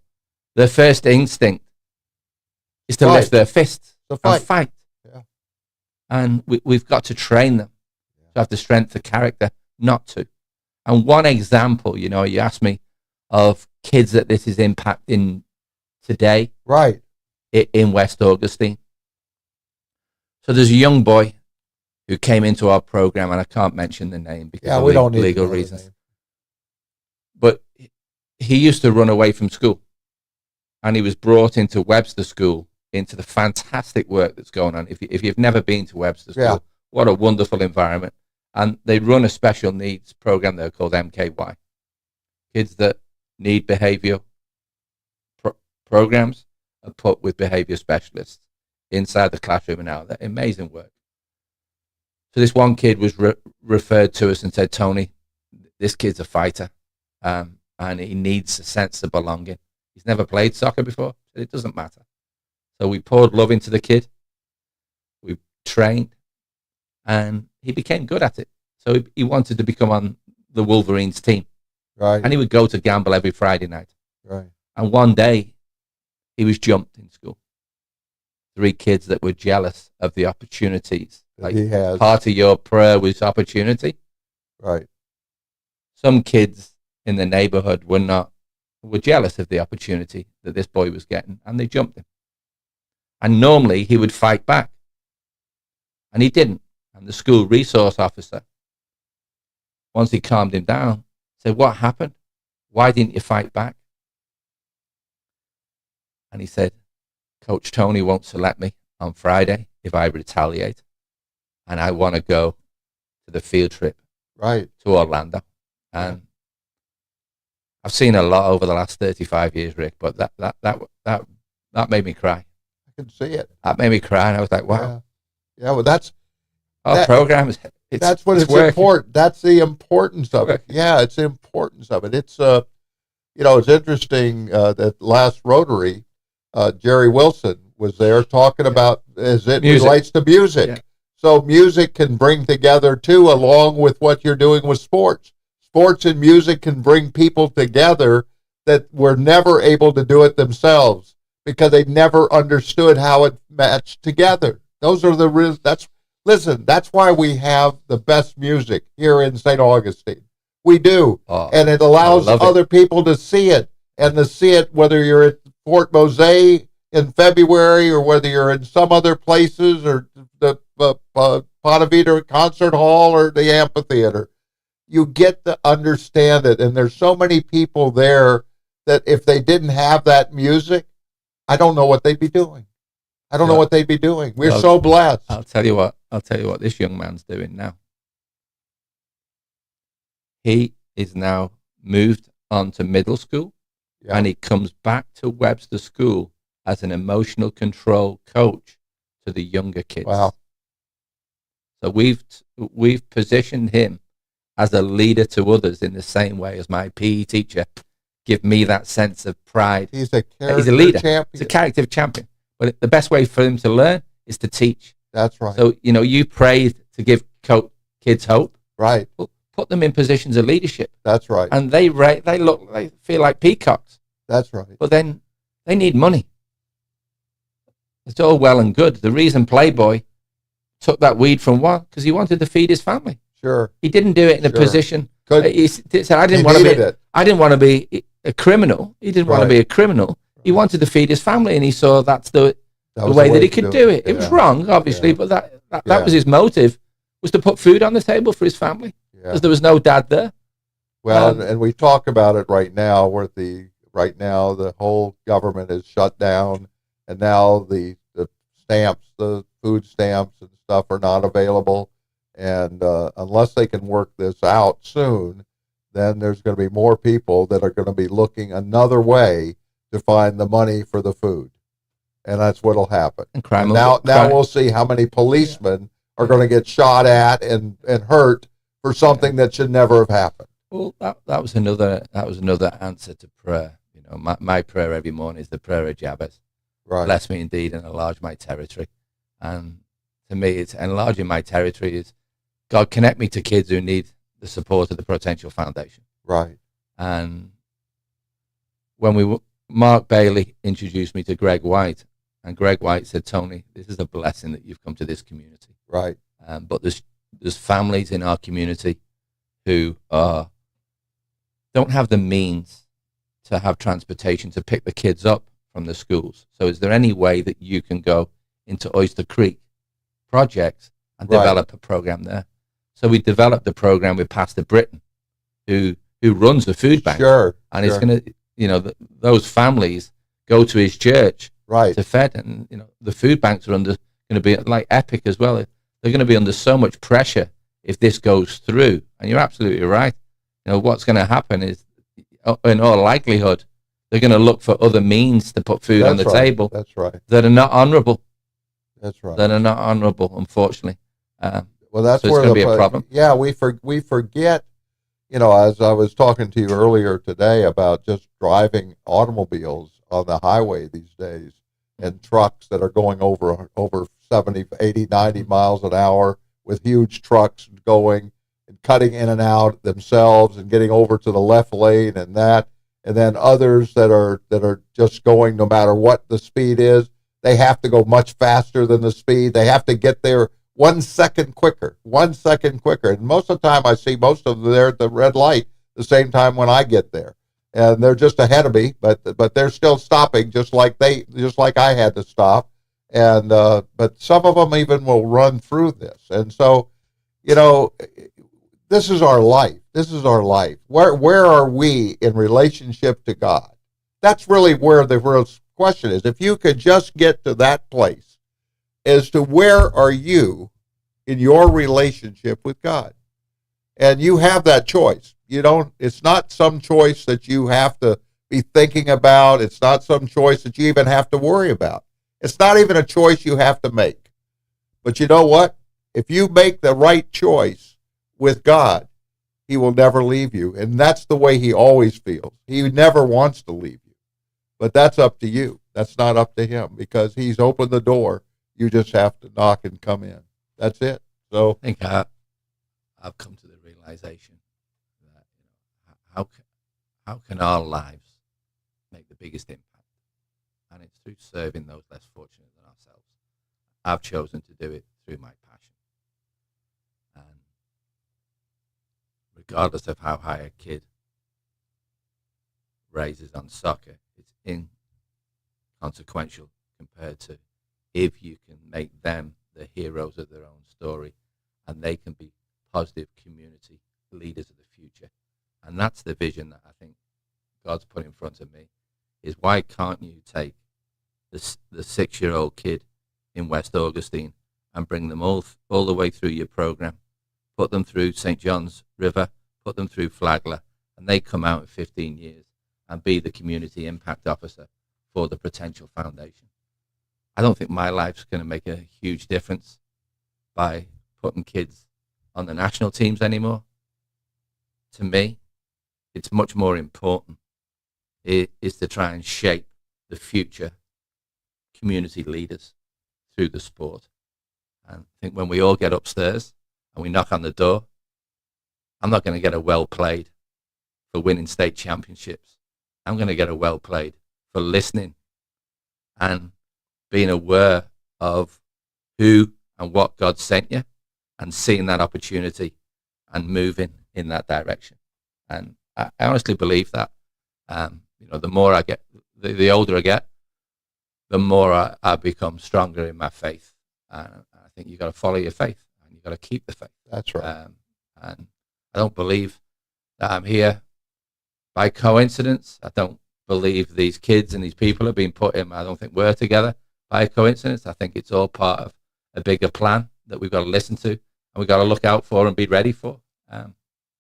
their first instinct is to Fight. lift their fists To and fight. Yeah. And we've got to train them to have the strength of character not to. And one example, you know, you asked me of kids that this is impacting today, right, in West Augustine. So there's a young boy who came into our program, and I can't mention the name because of we don't need legal to know the reasons. name. But he used to run away from school, and he was brought into Webster School, into the fantastic work that's going on. If you've never been to Webster School, Yeah. what a wonderful environment. And they run a special needs program there called MKY. Kids that need behavior programs are put with behavior specialists inside the classroom and out there. Amazing work. So this one kid was referred to us and said, Tony, this kid's a fighter, and he needs a sense of belonging. He's never played soccer before. It doesn't matter. So we poured love into the kid. We trained, and he became good at it. So he wanted to become on the Wolverines team. Right. And he would go to gamble every Friday night. Right. And one day, he was jumped in school. 3 kids that were jealous of the opportunities. Like, he has. part of your prayer was opportunity. Right. Some kids in the neighborhood were jealous of the opportunity that this boy was getting, and they jumped him. And normally he would fight back, and he didn't. And the school resource officer, once he calmed him down, said, what happened? Why didn't you fight back? And he said, Coach Tony won't select me on Friday if I retaliate, and I want to go to the field trip Right. to Orlando. And I've seen a lot over the last 35 years, Rick, but that made me cry. I can see it. That made me cry, and I was like, wow. Yeah, well, that's Our that- program is that's what it's working. important. That's the importance of it. Yeah, it's the importance of it. It's you know, it's interesting that last Rotary, Jerry Wilson was there talking about as it Music. relates to music. Yeah. So music can bring together too, along with what you're doing with sports. Sports and music can bring people together that were never able to do it themselves because they never understood how it matched together. Those are the real. That's why we have the best music here in St. Augustine. We do. Oh, And it allows I love it. other people to see it, and to see it whether you're at Fort Mose in February or whether you're in some other places or the Ponte Vedra Concert Hall or the amphitheater. You get to understand it, and there's so many people there that if they didn't have that music, I don't know what they'd be doing. I don't know what they'd be doing. We're Well, so blessed. I'll tell you what this young man's doing now. He is now moved on to middle school, and he comes back to Webster School as an emotional control coach to the younger kids. Wow. So we've positioned him as a leader to others in the same way as my PE teacher give me that sense of pride. He's a He's a leader. champion. He's a character champion. But the best way for him to learn is to teach. That's right. So, you know, you prayed to give kids hope. Right. Well, put them in positions of leadership. That's right. And they feel like peacocks. That's right. But then they need money. It's all well and good. The reason Playboy took that weed from Juan, because he wanted to feed his family. Sure. He didn't do it in a Sure. position. Good. He said, I didn't He want to needed be. it. I didn't want to be a criminal. He didn't want to Right. be a criminal. He wanted to feed his family, and he saw that's the was way the that he to could do it. It was Yeah. wrong, obviously, Yeah. but that Yeah. was his motive, was to put food on the table for his family, Yeah. because there was no dad there. Well, and we talk about it right now, where the whole government is shut down, and now the stamps, the food stamps and stuff are not available. And unless they can work this out soon, then there's going to be more people that are going to be looking another way to find the money for the food. And that's what'll happen. And crime will now crime- we'll see how many policemen are going to get shot at and hurt for something that should never have happened. Well, that was another answer to prayer. You know, my prayer every morning is the prayer of Jabez. Right. Bless me indeed and enlarge my territory. And to me, it's enlarging my territory is God connect me to kids who need the support of the Potential Foundation. Right. And when we Mark Bailey introduced me to Greg White, and Greg White said, Tony, this is a blessing that you've come to this community. Right. But there's families in our community who don't have the means to have transportation to pick the kids up from the schools. So is there any way that you can go into Oyster Creek projects and develop a program there? So we developed a program with Pastor Britton, who runs the food bank. Sure. And it's going to, those families go to his church to fed. And, the food banks are going to be like Epic as well. They're going to be under so much pressure if this goes through. And you're absolutely right. What's going to happen is, in all likelihood, they're going to look for other means to put food on the table. That's right. That are not honorable. That's right. That are not honorable, unfortunately. Well, that's so where it's going to be a problem. Yeah, we forget. As I was talking to you earlier today about just driving automobiles on the highway these days, and trucks that are going over 70, 80, 90 miles an hour, with huge trucks going and cutting in and out themselves and getting over to the left lane and then others that are just going no matter what the speed is. They have to go much faster than the speed. They have to get there 1 second quicker. And most of the time I see most of them there at the red light the same time when I get there. And they're just ahead of me, but they're still stopping just like I had to stop. And but some of them even will run through this. And so, this is our life. Where are we in relationship to God? That's really where the real question is. If you could just get to that place as to where are you in your relationship with God? And you have that choice. It's not some choice that you have to be thinking about. It's not some choice that you even have to worry about. It's not even a choice you have to make. But you know what? If you make the right choice with God, he will never leave you. And that's the way he always feels. He never wants to leave you. But that's up to you. That's not up to him, because he's opened the door. You just have to knock and come in. That's it. So I think I've come to the realization that how can our lives make the biggest impact? And it's through serving those less fortunate than ourselves. I've chosen to do it through my passion. And regardless of how high a kid raises on soccer, it's inconsequential compared to if you can make them the heroes of their own story, and they can be positive community leaders of the future. And that's the vision that I think God's put in front of me, is why can't you take the 6-year-old kid in West Augustine and bring them all the way through your program, put them through St. John's River, put them through Flagler, and they come out in 15 years and be the community impact officer for the Potential Foundation. I don't think my life's going to make a huge difference by putting kids on the national teams anymore. To me, it's much more important is to try and shape the future community leaders through the sport. And I think when we all get upstairs and we knock on the door, I'm not going to get a well played for winning state championships. I'm going to get a well played for listening and being aware of who and what God sent you and seeing that opportunity and moving in that direction. And I honestly believe that. The more I get, the older I get, the more I become stronger in my faith. I think you've got to follow your faith and you've got to keep the faith. That's right. And I don't believe that I'm here by coincidence. I don't believe these kids and these people are being put in. I don't think we're together by coincidence. I think it's all part of a bigger plan that we've got to listen to and we've got to look out for and be ready for.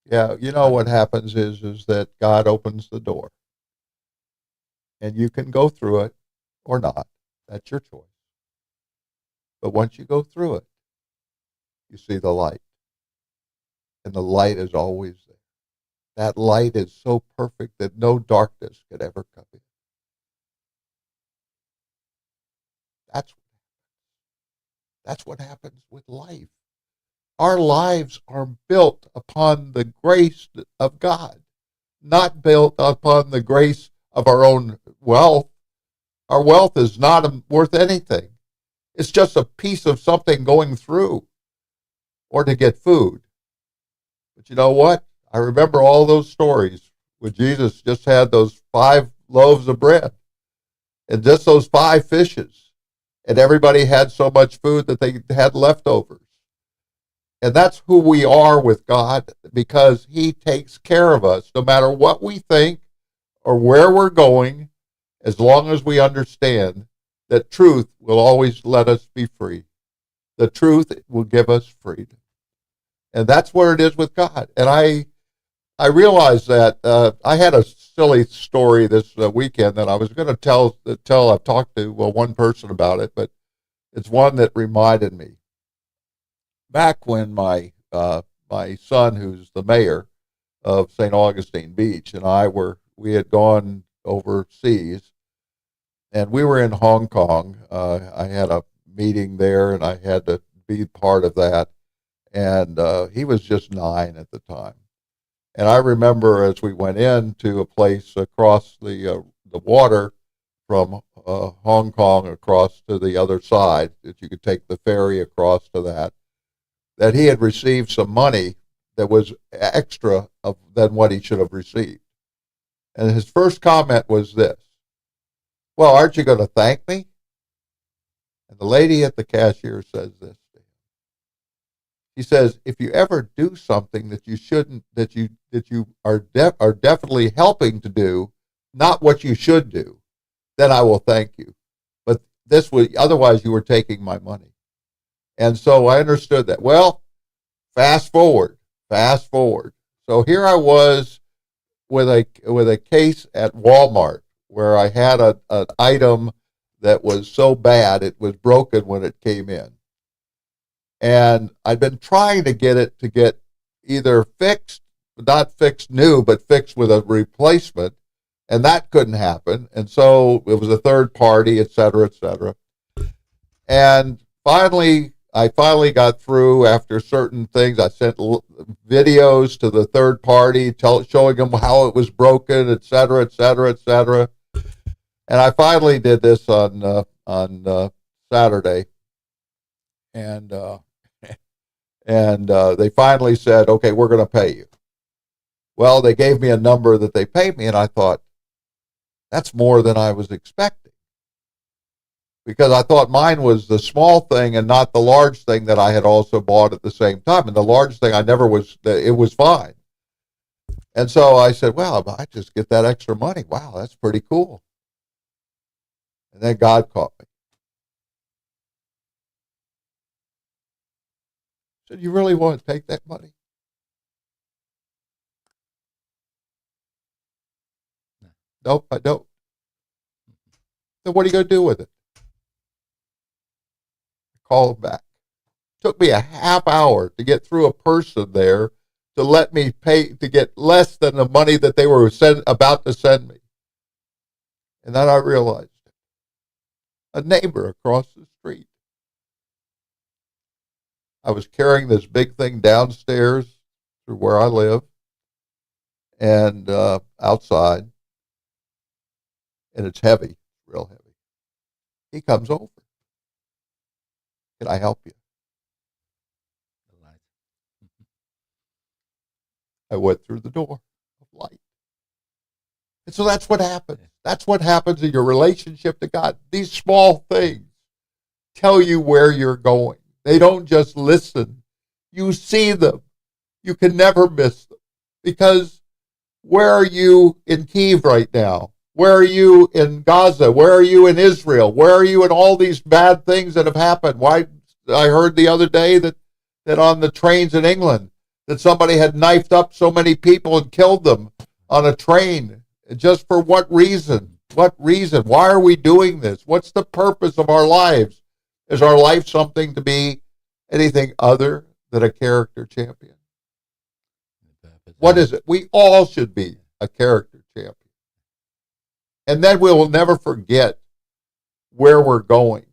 What happens is that God opens the door. And you can go through it or not. That's your choice. But once you go through it, you see the light. And the light is always there. That light is so perfect that no darkness could ever come in. That's what happens with life. Our lives are built upon the grace of God, not built upon the grace of our own wealth. Our wealth is not worth anything. It's just a piece of something going through, or to get food. But you know what? I remember all those stories when Jesus just had those 5 loaves of bread and just those 5 fishes, and everybody had so much food that they had leftovers. And that's who we are with God, because he takes care of us no matter what we think or where we're going, as long as we understand that truth will always let us be free. The truth will give us freedom. And that's where it is with God. And I realized that I had a silly story this weekend that I was going to tell. I've talked to one person about it, but it's one that reminded me. Back when my son, who's the mayor of St. Augustine Beach, and we had gone overseas, and we were in Hong Kong. I had a meeting there, and I had to be part of that. And he was just 9 at the time. And I remember as we went into a place across the water from Hong Kong across to the other side, that you could take the ferry across to that he had received some money that was extra than what he should have received. And his first comment was this: "Well, aren't you going to thank me?" And the lady at the cashier says this to him. She says, "If you ever do something that you shouldn't, that you are definitely helping to do, not what you should do, then I will thank you. But otherwise you were taking my money." And so I understood that. Well, fast forward. So here I was with a case at Walmart where I had an item that was so bad it was broken when it came in. And I'd been trying to get either fixed, not fixed new, but fixed with a replacement, and that couldn't happen. And so it was a third party, et cetera, et cetera. And I finally got through after certain things. I sent videos to the third party, showing them how it was broken, et cetera, et cetera, et cetera. And I finally did this on Saturday, and they finally said, "Okay, we're going to pay you." Well, they gave me a number that they paid me, and I thought, that's more than I was expecting, because I thought mine was the small thing and not the large thing that I had also bought at the same time. And the large thing it was fine. And so I said, well, I just get that extra money. Wow, that's pretty cool. And then God caught me. He said, "You really want to take that money?" "Nope, I don't." "Then what are you going to do with it?" Call him back. It took me a half hour to get through a person there to let me pay, to get less than the money that they were about to send me. And then I realized it. A neighbor across the street. I was carrying this big thing downstairs through where I live and outside, and it's heavy, real heavy. He comes over. "Can I help you?" I went through the door of light. And so that's what happens. That's what happens in your relationship to God. These small things tell you where you're going. They don't just listen. You see them. You can never miss them. Because where are you in Kyiv right now? Where are you in Gaza? Where are you in Israel? Where are you in all these bad things that have happened? Why? I heard the other day that on the trains in England, that somebody had knifed up so many people and killed them on a train. Just for what reason? What reason? Why are we doing this? What's the purpose of our lives? Is our life something to be anything other than a character champion? What is it? We all should be a character champion. And then we will never forget where we're going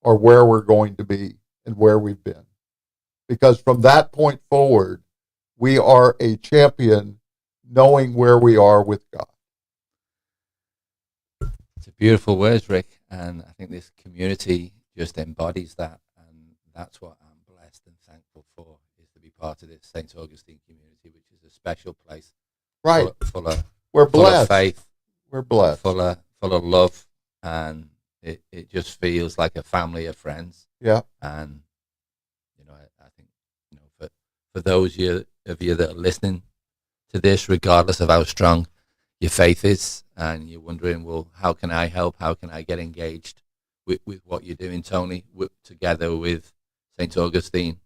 or where we're going to be and where we've been. Because from that point forward, we are a champion knowing where we are with God. Beautiful words, Rick. And I think this community just embodies that. And that's what I'm blessed and thankful for, is to be part of this St. Augustine community, which is a special place. Right. Full of faith. We're blessed. Full of love. And it just feels like a family of friends. Yeah. And, I think, for those of you that are listening to this, regardless of how strong your faith is, and you're wondering, well, how can I help? How can I get engaged with what you're doing, Tony, together with St. Augustine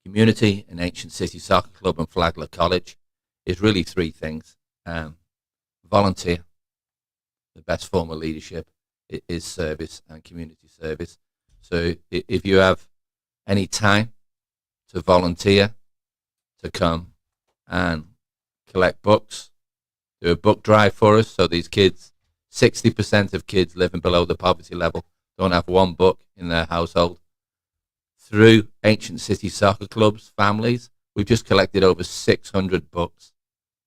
Community and Ancient City Soccer Club and Flagler College, is really three things. Volunteer. The best form of leadership is service and community service. So if you have any time to volunteer, to come and collect books, do a book drive for us. So these kids, 60% of kids living below the poverty level don't have one book in their household. Through Ancient City Soccer Club's families, we've just collected over 600 books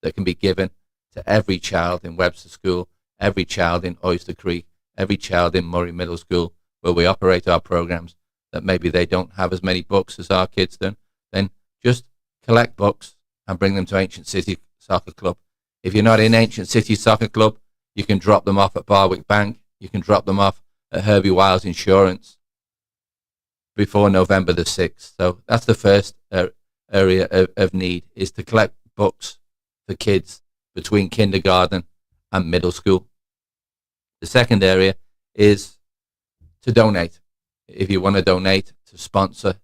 that can be given to every child in Webster School, every child in Oyster Creek, every child in Murray Middle School, where we operate our programs, that maybe they don't have as many books as our kids do. Then just collect books and bring them to Ancient City Soccer Club. If you're not in Ancient City Soccer Club, you can drop them off at Barwick Bank. You can drop them off at Herbie Wiles Insurance before November the 6th. So that's the first area of need, is to collect books for kids between kindergarten and middle school. The second area is to donate. If you want to donate to sponsor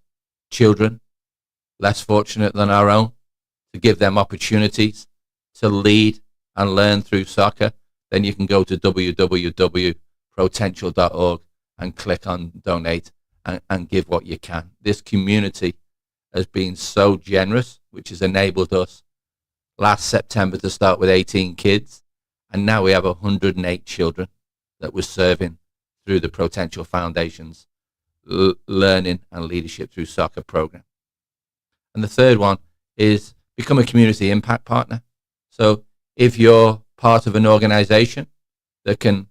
children less fortunate than our own, to give them opportunities to lead and learn through soccer, then you can go to www.potential.org and click on donate and give what you can. This community has been so generous, which has enabled us last September to start with 18 kids, and now we have 108 children that we're serving through the Potential Foundation's Learning and Leadership Through Soccer program. And the third one is become a community impact partner. So if you're part of an organization that can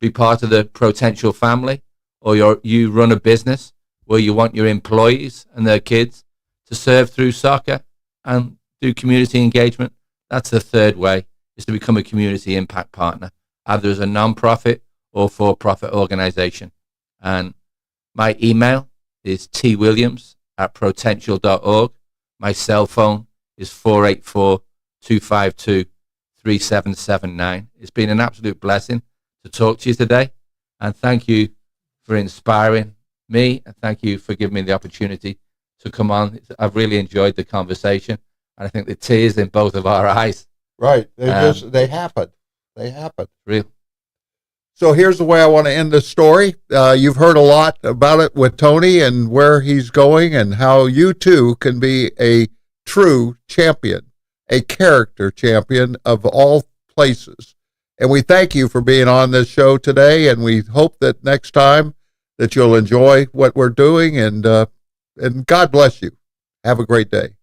be part of the Potential family, or you run a business where you want your employees and their kids to serve through soccer and do community engagement, that's the third way, is to become a community impact partner, either as a non-profit or for-profit organization. And my email is twilliams@potential.org. My cell phone is 484-252-3779. It's been an absolute blessing to talk to you today, and thank you for inspiring me, and thank you for giving me the opportunity to come on. I've really enjoyed the conversation, and I think the tears in both of our eyes. Right. They happen. They happen. Real. So here's the way I want to end this story. You've heard a lot about it with Tony and where he's going, and how you too can be a true champion, a character champion of all places. And we thank you for being on this show today, and we hope that next time that you'll enjoy what we're doing, and God bless you. Have a great day.